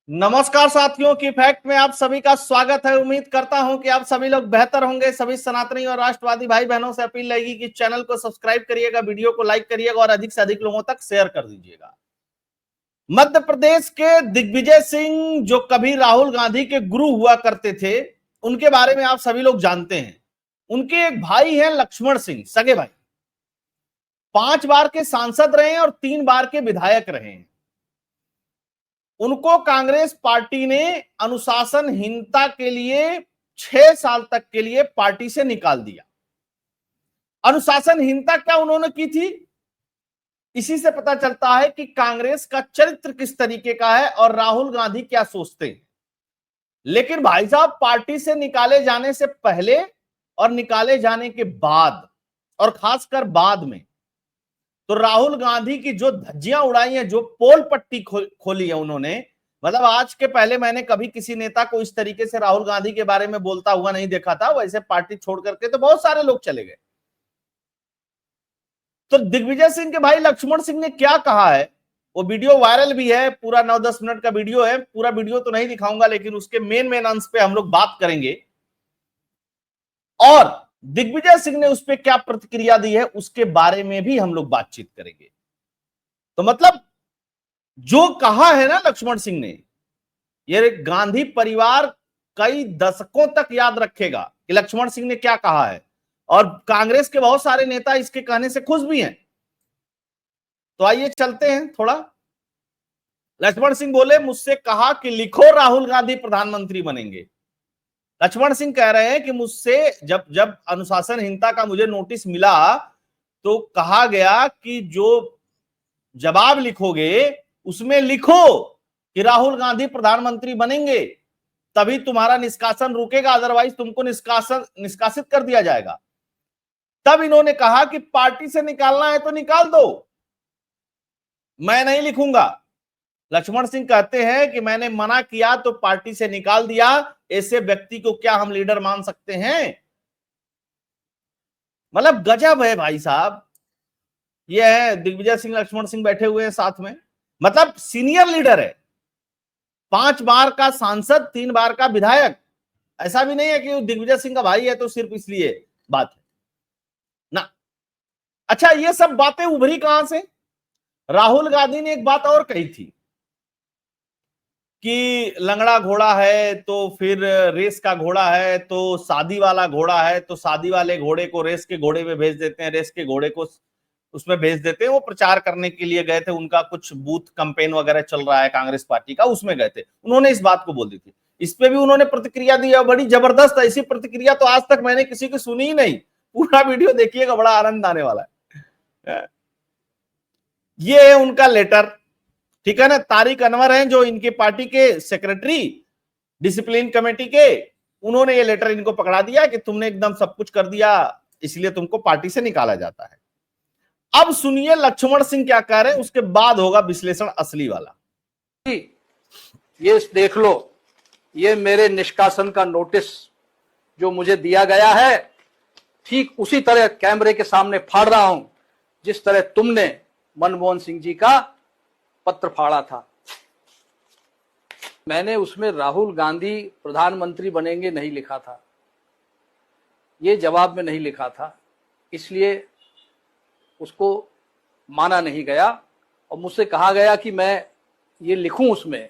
नमस्कार साथियों की फैक्ट में आप सभी का स्वागत है। उम्मीद करता हूं कि आप सभी लोग बेहतर होंगे। सभी सनातनी और राष्ट्रवादी भाई बहनों से अपील रहेगी कि चैनल को सब्सक्राइब करिएगा, वीडियो को लाइक करिएगा और अधिक से अधिक लोगों तक शेयर कर दीजिएगा। मध्य प्रदेश के दिग्विजय सिंह जो कभी राहुल गांधी के गुरु हुआ करते थे, उनके बारे में आप सभी लोग जानते हैं। उनके एक भाई हैं लक्ष्मण सिंह, सगे भाई, 5 बार के सांसद रहे हैं और 3 बार के विधायक रहे हैं। उनको कांग्रेस पार्टी ने अनुशासनहीनता के लिए 6 साल तक के लिए पार्टी से निकाल दिया। अनुशासनहीनता क्या उन्होंने की थी, इसी से पता चलता है कि कांग्रेस का चरित्र किस तरीके का है और राहुल गांधी क्या सोचते हैं। लेकिन भाई साहब, पार्टी से निकाले जाने से पहले और निकाले जाने के बाद, और खासकर बाद में, तो राहुल गांधी की जो धज्जियां उड़ाई हैं, जो पोल पट्टी खोली है उन्होंने, मतलब आज के पहले मैंने कभी किसी नेता को इस तरीके से राहुल गांधी के बारे में बोलता हुआ नहीं देखा था। वैसे पार्टी छोड़ करके तो बहुत सारे लोग चले गए। तो दिग्विजय सिंह के भाई लक्ष्मण सिंह ने क्या कहा है, वो वीडियो वायरल भी है, पूरा 9-10 मिनट का वीडियो है। पूरा वीडियो तो नहीं दिखाऊंगा, लेकिन उसके मेन अंश पे हम लोग बात करेंगे और दिग्विजय सिंह ने उस पर क्या प्रतिक्रिया दी है उसके बारे में भी हम लोग बातचीत करेंगे। तो मतलब जो कहा है ना लक्ष्मण सिंह ने, ये गांधी परिवार कई दशकों तक याद रखेगा कि लक्ष्मण सिंह ने क्या कहा है, और कांग्रेस के बहुत सारे नेता इसके कहने से खुश भी हैं। तो आइए चलते हैं थोड़ा। लक्ष्मण सिंह बोले, मुझसे कहा कि लिखो राहुल गांधी प्रधानमंत्री बनेंगे। लक्ष्मण सिंह कह रहे हैं कि मुझसे जब जब अनुशासनहीनता का मुझे नोटिस मिला तो कहा गया कि जो जवाब लिखोगे उसमें लिखो कि राहुल गांधी प्रधानमंत्री बनेंगे, तभी तुम्हारा निष्कासन रुकेगा, अदरवाइज तुमको निष्कासित कर दिया जाएगा। तब इन्होंने कहा कि पार्टी से निकालना है तो निकाल दो, मैं नहीं लिखूंगा। लक्ष्मण सिंह कहते हैं कि मैंने मना किया तो पार्टी से निकाल दिया, ऐसे व्यक्ति को क्या हम लीडर मान सकते हैं? मतलब गजब है भाई साहब। ये है दिग्विजय सिंह, लक्ष्मण सिंह बैठे हुए हैं साथ में, मतलब सीनियर लीडर है, 5 बार का सांसद, 3 बार का विधायक। ऐसा भी नहीं है कि दिग्विजय सिंह का भाई है तो सिर्फ इसलिए बात है ना। अच्छा, ये सब बातें उभरी कहां से? राहुल गांधी ने एक बात और कही थी कि लंगड़ा घोड़ा है तो फिर रेस का घोड़ा है, तो शादी वाला घोड़ा है तो शादी वाले घोड़े को रेस के घोड़े में भेज देते हैं, रेस के घोड़े को उसमें भेज देते हैं। वो प्रचार करने के लिए गए थे, उनका कुछ बूथ कैंपेन वगैरह चल रहा है कांग्रेस पार्टी का, उसमें गए थे, उन्होंने इस बात को बोल दी थी। इस पे भी उन्होंने प्रतिक्रिया दी है, बड़ी जबरदस्त। ऐसी प्रतिक्रिया तो आज तक मैंने किसी की सुनी ही नहीं। पूरा वीडियो देखिएगा, बड़ा आनंद आने वाला है। ये है उनका लेटर, ठीक है ना। तारिक अनवर हैं जो इनके पार्टी के सेक्रेटरी डिसिप्लिन कमेटी के, उन्होंने ये लेटर इनको पकड़ा दिया कि तुमने एकदम सब कुछ कर दिया, इसलिए तुमको पार्टी से निकाला जाता है। अब सुनिए लक्ष्मण सिंह क्या कह रहे हैं, उसके बाद होगा विश्लेषण असली वाला। ये देख लो, ये मेरे निष्कासन का नोटिस जो मुझे दिया गया है, ठीक उसी तरह कैमरे के सामने फाड़ रहा हूं जिस तरह तुमने मनमोहन सिंह जी का पत्र फाड़ा था। मैंने उसमें राहुल गांधी प्रधानमंत्री बनेंगे नहीं लिखा था, ये जवाब में नहीं लिखा था, इसलिए उसको माना नहीं गया और मुझसे कहा गया कि मैं ये लिखूं उसमें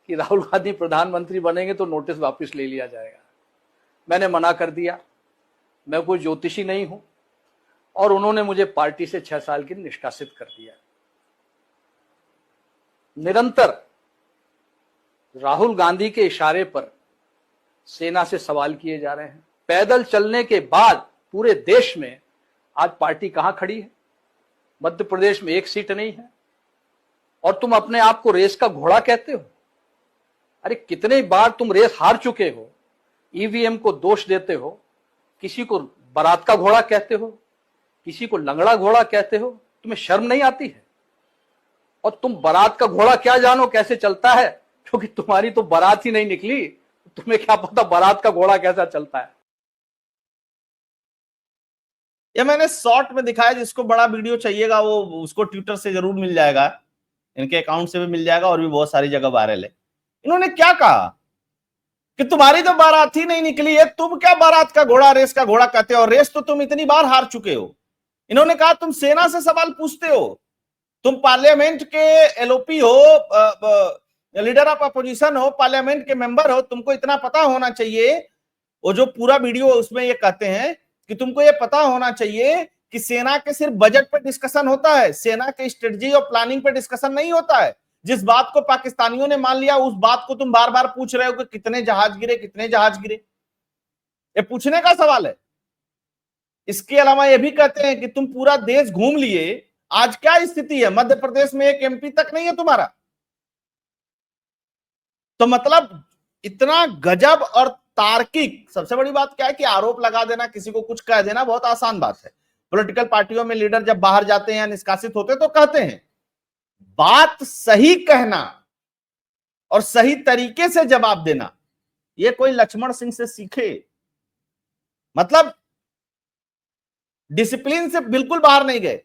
कि राहुल गांधी प्रधानमंत्री बनेंगे तो नोटिस वापस ले लिया जाएगा। मैंने मना कर दिया, मैं कोई ज्योतिषी नहीं हूं, और उन्होंने मुझे पार्टी से 6 साल के निष्कासित कर दिया। निरंतर राहुल गांधी के इशारे पर सेना से सवाल किए जा रहे हैं। पैदल चलने के बाद पूरे देश में आज पार्टी कहां खड़ी है? मध्य प्रदेश में 1 सीट नहीं है और तुम अपने आप को रेस का घोड़ा कहते हो। अरे कितने बार तुम रेस हार चुके हो, ईवीएम को दोष देते हो, किसी को बारात का घोड़ा कहते हो, किसी को लंगड़ा घोड़ा कहते हो, तुम्हें शर्म नहीं आती है? और तुम बारात का घोड़ा क्या जानो कैसे चलता है, क्योंकि तुम्हारी तो बारात ही नहीं निकली, तुम्हें क्या पता बारात का घोड़ा कैसा चलता है। ये मैंने शॉर्ट में दिखाया, जिसको बड़ा वीडियो चाहिएगा वो उसको ट्विटर से जरूर मिल जाएगा, इनके अकाउंट से भी मिल जाएगा और भी बहुत सारी जगह वायरल है। इन्होंने क्या कहा कि तुम्हारी तो बारात ही नहीं निकली है, तुम क्या बारात का घोड़ा रेस का घोड़ा कहते हो, रेस तो तुम इतनी बार हार चुके हो। इन्होंने कहा तुम सेना से सवाल पूछते हो, तुम पार्लियामेंट के एलओपी हो, लीडर ऑफ अपोजिशन हो, पार्लियामेंट के मेंबर हो, तुमको इतना पता होना चाहिए। वो जो पूरा वीडियो उसमें ये कहते हैं कि तुमको ये पता होना चाहिए कि सेना के सिर्फ बजट पर डिस्कशन होता है, सेना के स्ट्रेटजी और प्लानिंग पर डिस्कशन नहीं होता है। जिस बात को पाकिस्तानियों ने मान लिया उस बात को तुम बार बार पूछ रहे हो कि कितने जहाज गिरे, कितने जहाज गिरे, ये पूछने का सवाल है। इसके अलावा ये भी कहते हैं कि तुम पूरा देश घूम लिए, आज क्या स्थिति है, मध्य प्रदेश में एक एमपी तक नहीं है तुम्हारा। तो मतलब इतना गजब और तार्किक। सबसे बड़ी बात क्या है कि आरोप लगा देना, किसी को कुछ कह देना बहुत आसान बात है। पॉलिटिकल पार्टियों में लीडर जब बाहर जाते हैं या निष्कासित होते हैं तो कहते हैं, बात सही कहना और सही तरीके से जवाब देना, ये कोई लक्ष्मण सिंह से सीखे। मतलब डिसिप्लिन से बिल्कुल बाहर नहीं गए।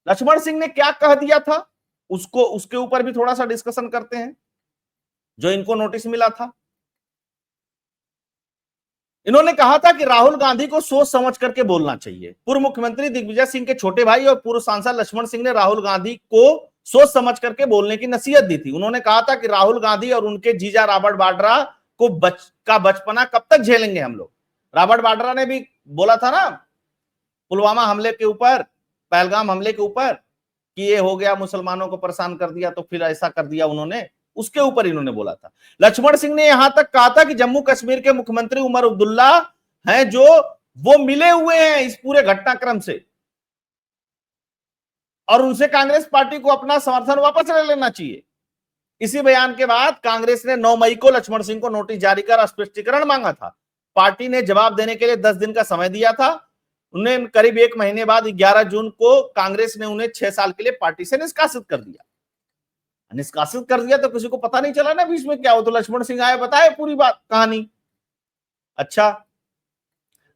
लक्ष्मण सिंह ने क्या कह दिया था उसको, उसके ऊपर भी थोड़ा सा डिस्कशन करते हैं। जो इनको नोटिस मिला था, इन्होंने कहा था कि राहुल गांधी को सोच समझ करके बोलना चाहिए। पूर्व मुख्यमंत्री दिग्विजय सिंह के छोटे भाई और पूर्व सांसद लक्ष्मण सिंह ने राहुल गांधी को सोच समझ करके बोलने की नसीहत दी थी। उन्होंने कहा था कि राहुल गांधी और उनके जीजा रॉबर्ट वाड्रा को बचपना कब तक झेलेंगे हम लोग। रॉबर्ट वाड्रा ने भी बोला था ना पुलवामा हमले के ऊपर, पहलगाम हमले के ऊपर, कि ये हो गया, मुसलमानों को परेशान कर दिया तो फिर ऐसा कर दिया उन्होंने, उसके ऊपर इन्होंने बोला था। लक्ष्मण सिंह ने यहां तक कहा था कि जम्मू कश्मीर के मुख्यमंत्री उमर अब्दुल्ला हैं जो वो मिले हुए हैं इस पूरे घटनाक्रम से, और उनसे कांग्रेस पार्टी को अपना समर्थन वापस ले लेना चाहिए। इसी बयान के बाद कांग्रेस ने 9 मई को लक्ष्मण सिंह को नोटिस जारी कर स्पष्टीकरण मांगा था। पार्टी ने जवाब देने के लिए 10 दिन का समय दिया था। उन्हें करीब 1 महीने बाद 11 जून को कांग्रेस ने उन्हें 6 साल के लिए पार्टी से निष्कासित कर दिया। निष्कासित कर दिया तो किसी को पता नहीं चला ना बीच में क्या हो। तो लक्ष्मण सिंह आए, बताए पूरी बात कहानी। अच्छा,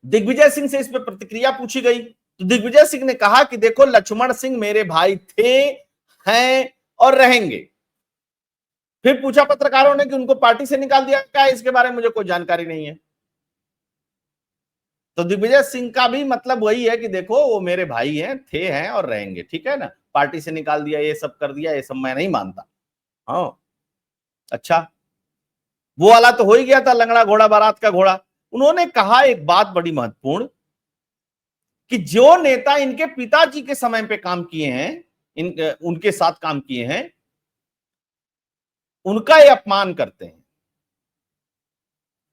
दिग्विजय सिंह से इस पर प्रतिक्रिया पूछी गई तो दिग्विजय सिंह ने कहा कि देखो लक्ष्मण सिंह मेरे भाई थे, हैं और रहेंगे। फिर पूछा पत्रकारों ने कि उनको पार्टी से निकाल दिया क्या, इसके बारे में मुझे कोई जानकारी नहीं है। तो दिग्विजय सिंह का भी मतलब वही है कि देखो वो मेरे भाई हैं, थे, हैं और रहेंगे, ठीक है ना। पार्टी से निकाल दिया, ये सब कर दिया, ये सब मैं नहीं मानता। हाँ अच्छा, वो वाला तो हो ही गया था, लंगड़ा घोड़ा बारात का घोड़ा। उन्होंने कहा एक बात बड़ी महत्वपूर्ण कि जो नेता इनके पिताजी के समय पे काम किए हैं, उनके साथ काम किए हैं, उनका ये अपमान करते हैं।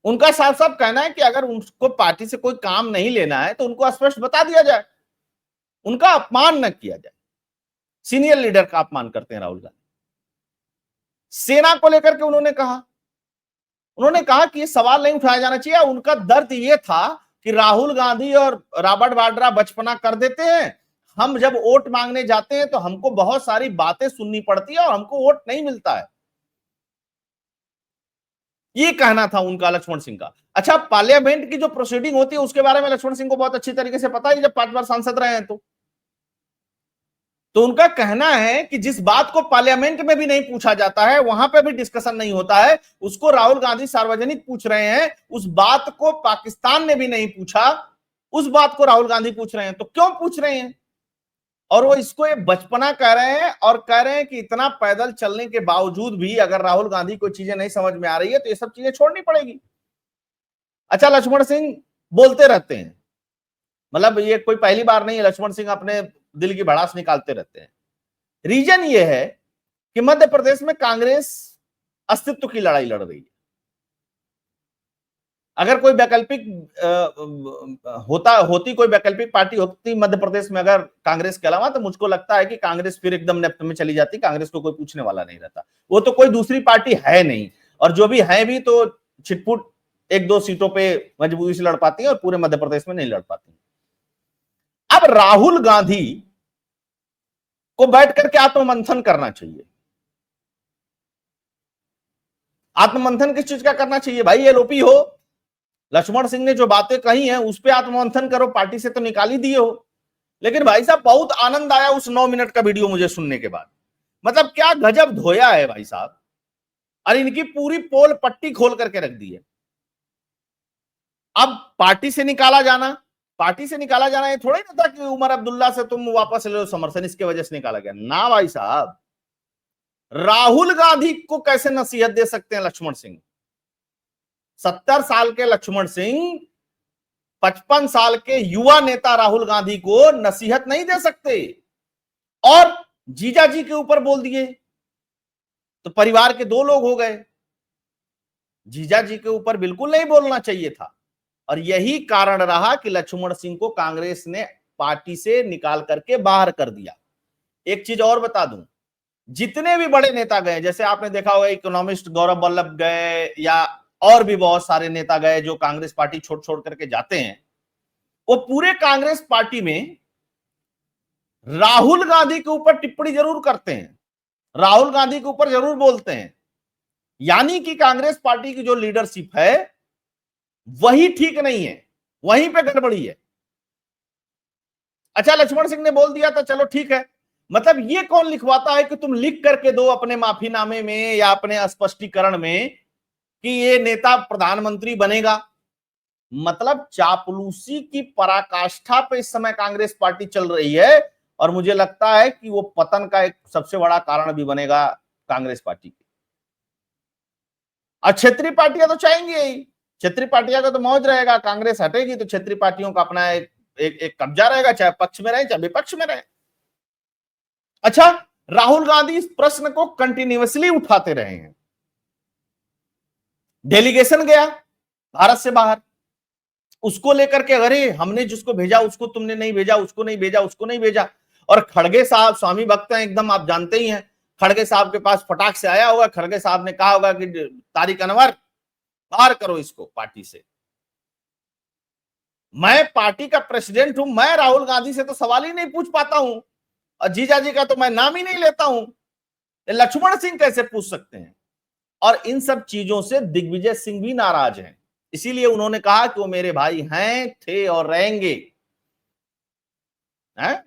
उनका साफ साफ कहना है कि अगर उनको पार्टी से कोई काम नहीं लेना है तो उनको स्पष्ट बता दिया जाए, उनका अपमान न किया जाए। सीनियर लीडर का अपमान करते हैं राहुल गांधी। सेना को लेकर के उन्होंने कहा कि ये सवाल नहीं उठाया जाना चाहिए। उनका दर्द ये था कि राहुल गांधी और रॉबर्ट वाड्रा बचपना कर देते हैं, हम जब वोट मांगने जाते हैं तो हमको बहुत सारी बातें सुननी पड़ती है और हमको वोट नहीं मिलता है। ये कहना था उनका, लक्ष्मण सिंह का। अच्छा, पार्लियामेंट की जो प्रोसीडिंग होती है उसके बारे में लक्ष्मण सिंह को बहुत अच्छी तरीके से पता है, जब 5 बार सांसद रहे हैं तो उनका कहना है कि जिस बात को पार्लियामेंट में भी नहीं पूछा जाता है, वहां पे भी डिस्कशन नहीं होता है, उसको राहुल गांधी सार्वजनिक पूछ रहे हैं। उस बात को पाकिस्तान ने भी नहीं पूछा, उस बात को राहुल गांधी पूछ रहे हैं। तो क्यों पूछ रहे हैं? और वो इसको ये बचपना कह रहे हैं और कह रहे हैं कि इतना पैदल चलने के बावजूद भी अगर राहुल गांधी कोई चीजें नहीं समझ में आ रही है तो ये सब चीजें छोड़नी पड़ेगी। अच्छा, लक्ष्मण सिंह बोलते रहते हैं, मतलब ये कोई पहली बार नहीं है, लक्ष्मण सिंह अपने दिल की भड़ास निकालते रहते हैं। रीजन ये है कि मध्य प्रदेश में कांग्रेस अस्तित्व की लड़ाई लड़ रही है। अगर कोई वैकल्पिक होती कोई वैकल्पिक पार्टी होती मध्य प्रदेश में अगर कांग्रेस के अलावा, तो मुझको लगता है कि कांग्रेस फिर एकदम नेफ्ट में चली जाती, कांग्रेस को कोई पूछने वाला नहीं रहता। वो तो कोई दूसरी पार्टी है नहीं, और जो भी है भी तो छिटपुट 1-2 सीटों पे मजबूरी से लड़ पाती है और पूरे मध्य प्रदेश में नहीं लड़ पाती। अब राहुल गांधी को बैठ करके आत्ममंथन करना चाहिए। आत्ममंथन किस चीज का करना चाहिए भाई? एलओपी हो, लक्ष्मण सिंह ने जो बातें कही हैं उस पर आत्ममंथन करो, पार्टी से तो निकाल ही दिए हो। लेकिन भाई साहब बहुत आनंद आया उस 9 मिनट का वीडियो मुझे सुनने के बाद। मतलब क्या गजब धोया है भाई साहब। और इनकी पूरी पोल पट्टी खोल करके रख दी है। अब पार्टी से निकाला जाना ये थोड़ा ही ना था कि उमर अब्दुल्ला से तुम वापस ले लो समर्थन, इसके वजह से निकाला गया ना भाई साहब। राहुल गांधी को कैसे नसीहत दे सकते हैं लक्ष्मण सिंह? 70 साल के लक्ष्मण सिंह 55 साल के युवा नेता राहुल गांधी को नसीहत नहीं दे सकते, और जीजा जी के ऊपर बोल दिए तो परिवार के 2 लोग हो गए। जीजा जी के ऊपर बिल्कुल नहीं बोलना चाहिए था, और यही कारण रहा कि लक्ष्मण सिंह को कांग्रेस ने पार्टी से निकाल करके बाहर कर दिया। एक चीज और बता दूं, जितने भी बड़े नेता गए, जैसे आपने देखा होगा इकोनॉमिस्ट गौरव वल्लभ गए, या और भी बहुत सारे नेता गए जो कांग्रेस पार्टी छोड़ करके जाते हैं, वो पूरे कांग्रेस पार्टी में राहुल गांधी के ऊपर टिप्पणी जरूर करते हैं, राहुल गांधी के ऊपर जरूर बोलते हैं। यानी कि कांग्रेस पार्टी की जो लीडरशिप है वही ठीक नहीं है, वहीं पे गड़बड़ी है। अच्छा, लक्ष्मण सिंह ने बोल दिया तो चलो ठीक है, मतलब ये कौन लिखवाता है कि तुम लिख करके दो अपने माफीनामे में या अपने स्पष्टीकरण में कि ये नेता प्रधानमंत्री बनेगा? मतलब चापलूसी की पराकाष्ठा पे इस समय कांग्रेस पार्टी चल रही है, और मुझे लगता है कि वो पतन का एक सबसे बड़ा कारण भी बनेगा कांग्रेस पार्टी की। और क्षेत्रीय पार्टियां तो चाहेंगी ही, क्षेत्रीय पार्टियां का तो मौज रहेगा, कांग्रेस हटेगी तो क्षेत्रीय पार्टियों का अपना एक कब्जा रहेगा, चाहे पक्ष में रहे चाहे विपक्ष में रहे। अच्छा, राहुल गांधी इस प्रश्न को कंटिन्यूअसली उठाते रहे हैं। डेलीगेशन गया भारत से बाहर, उसको लेकर के अरे हमने जिसको भेजा उसको तुमने नहीं भेजा, उसको नहीं भेजा, उसको नहीं भेजा। और खड़गे साहब स्वामी भक्त हैं एकदम, आप जानते ही हैं। खड़गे साहब के पास फटाक से आया होगा, खड़गे साहब ने कहा होगा कि तारिक अनवर बाहर करो इसको पार्टी से। मैं पार्टी का प्रेसिडेंट हूं, मैं राहुल गांधी से तो सवाल ही नहीं पूछ पाता हूं, और जीजा जी का तो मैं नाम ही नहीं लेता हूं, लक्ष्मण सिंह कैसे पूछ सकते हैं? और इन सब चीजों से दिग्विजय सिंह भी नाराज हैं, इसीलिए उन्होंने कहा कि वो मेरे भाई हैं, थे और रहेंगे। हैं?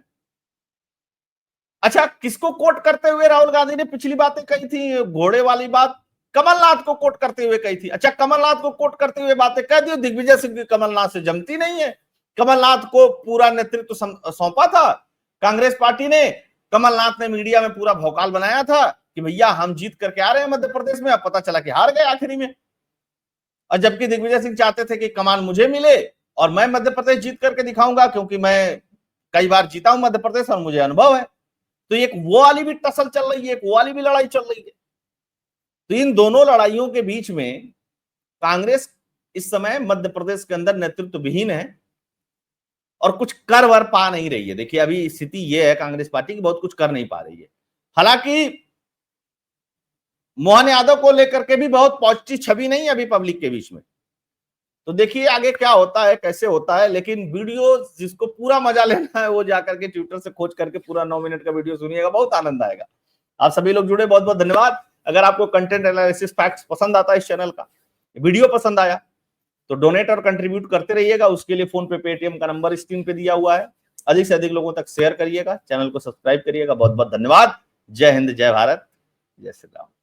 अच्छा, किसको कोट करते हुए राहुल गांधी ने पिछली बातें कही थी? घोड़े वाली बात कमलनाथ को कोट करते हुए कही थी। अच्छा, कमलनाथ को कोट करते हुए बातें कह दी, दिग्विजय सिंह की कमलनाथ से जमती नहीं है। कमलनाथ को पूरा नेतृत्व सौंपा था कांग्रेस पार्टी ने, कमलनाथ ने मीडिया में पूरा भौकाल बनाया था कि भैया हम जीत करके आ रहे हैं मध्य प्रदेश में, अब पता चला कि हार गए आखिरी में। और जबकि दिग्विजय सिंह चाहते थे कि कमान मुझे मिले और मैं मध्य प्रदेश जीत करके दिखाऊंगा, क्योंकि मैं कई बार जीता हूं मध्य प्रदेश और मुझे अनुभव है। तो एक वो वाली भी टसल चल रही है, एक वो वाली भी लड़ाई चल रही है। तो इन दोनों लड़ाइयों के बीच में कांग्रेस इस समय मध्य प्रदेश के अंदर नेतृत्व विहीन है और कुछ कर वर पा नहीं रही है। देखिए, अभी स्थिति यह है कांग्रेस पार्टी की, बहुत कुछ कर नहीं पा रही है। हालांकि मोहन यादव को लेकर के भी बहुत पॉजिटिव छवि नहीं है अभी पब्लिक के बीच में। तो देखिए आगे क्या होता है, कैसे होता है। लेकिन वीडियो जिसको पूरा मजा लेना है वो जाकर के ट्विटर से खोज करके पूरा 9 मिनट का वीडियो सुनिएगा, बहुत आनंद आएगा। आप सभी लोग जुड़े, बहुत बहुत धन्यवाद। अगर आपको कंटेंट एनालिसिस फैक्ट्स पसंद आता है, इस चैनल का वीडियो पसंद आया तो डोनेट और कंट्रीब्यूट करते रहिएगा। उसके लिए फोन पे, पेटीएम का नंबर स्क्रीन पे दिया हुआ है। अधिक से अधिक लोगों तक शेयर करिएगा, चैनल को सब्सक्राइब करिएगा। बहुत बहुत धन्यवाद। जय हिंद, जय भारत, जय श्री राम।